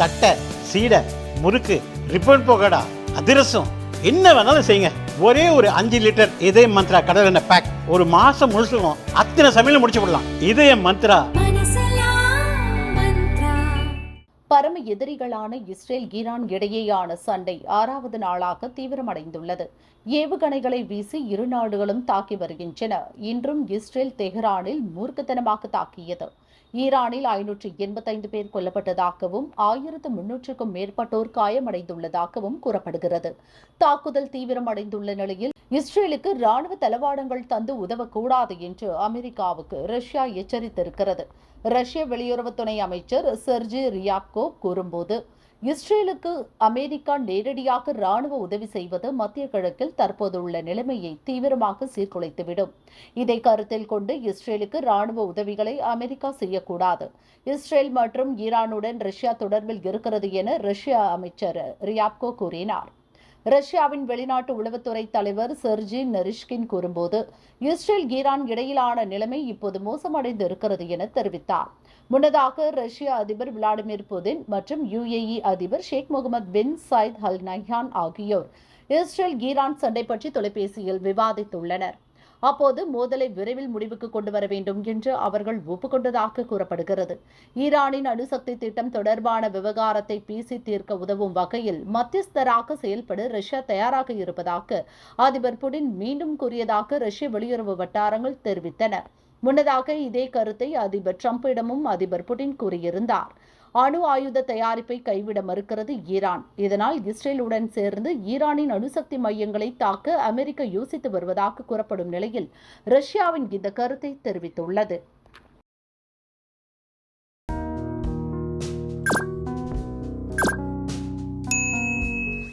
தட்டை, சீடை, முறுக்கு, ரிப்பன் பக்கோடா, அதிரசம், என்ன வேணாலும் செய்யுங்க. ஒரே ஒரு 5 லிட்டர் இதய மந்த்ரா கடல் எண்ணெய் பேக் ஒரு மாசம் முழுசுக்கும் அத்தனை சமையல் முடிச்சு விடலாம். இதய மந்த்ரா. பரம எதிரிகளான இஸ்ரேல் ஈரான் இடையேயான சண்டை 6வது நாளாக தீவிரமடைந்துள்ளது. ஏவுகணைகளை வீசி இரு நாடுகளும் தாக்கி வருகின்றன. இன்றும் இஸ்ரேல் தெஹ்ரானில் மூர்க்கத்தனமாக தாக்கியது. ஈரானில் 585 பேர் கொல்லப்பட்டதாகவும் 1300க்கும் மேற்பட்டோர் காயமடைந்துள்ளதாகவும் கூறப்படுகிறது. தாக்குதல் தீவிரமடைந்துள்ள நிலையில் இஸ்ரேலுக்கு ராணுவ தளவாடங்கள் தந்து உதவக்கூடாது என்று அமெரிக்காவுக்கு ரஷ்யா எச்சரித்திருக்கிறது. ரஷ்ய வெளியுறவு துணை அமைச்சர் செர்ஜி ரியாப்கோவ் கூறும்போது, இஸ்ரேலுக்கு அமெரிக்கா நேரடியாக ராணுவ உதவி செய்வது மத்திய கிழக்கில் தற்போதுள்ள நிலைமையை தீவிரமாக சீர்குலைத்துவிடும். இதை கருத்தில் கொண்டு இஸ்ரேலுக்கு ராணுவ உதவிகளை அமெரிக்கா செய்யக்கூடாது. இஸ்ரேல் மற்றும் ஈரானுடன் ரஷ்யா தொடர்பில் இருக்கிறது என ரஷ்ய அமைச்சர் ரியாப்கோ கூறினார். ரஷ்யாவின் வெளிநாட்டு உளவுத்துறை தலைவர் செர்ஜி நரிஷ்கின் கூறும்போது, இஸ்ரேல் ஈரான் இடையிலான நிலைமை இப்போது மோசமடைந்து இருக்கிறது என தெரிவித்தார். முன்னதாக ரஷ்ய அதிபர் விளாடிமிர் புதின் மற்றும் UAE அதிபர் ஷேக் முகமது பின் சயீத் அல் நஹ்யான் ஆகியோர் இஸ்ரேல் ஈரான் சண்டை பற்றி தொலைபேசியில் விவாதித்துள்ளனர். அப்போது மோதலை விரைவில் முடிவுக்கு கொண்டு வர வேண்டும் என்று அவர்கள் ஒப்புக்கொண்டதாக கூறப்படுகிறது. ஈரானின் அணுசக்தி திட்டம் தொடர்பான விவகாரத்தை பேசி தீர்க்க உதவும் வகையில் மத்தியஸ்தராக செயல்பட ரஷ்யா தயாராக இருப்பதாக அதிபர் புடின் மீண்டும் கூறியதாக ரஷ்ய வெளியுறவு வட்டாரங்கள் தெரிவித்தன. முன்னதாக இதே கருத்தை அதிபர் டிரம்பிடமும் அதிபர் புடின் கூறியிருந்தார். அணு ஆயுத தயாரிப்பை கைவிட மறுக்கிறது ஈரான். இதனால் இஸ்ரேலுடன் சேர்ந்து ஈரானின் அணுசக்தி மையங்களை தாக்க அமெரிக்கா யோசித்து வருவதாக கூறப்படும் நிலையில் ரஷ்யாவின் இந்த கருத்தை தெரிவித்துள்ளது.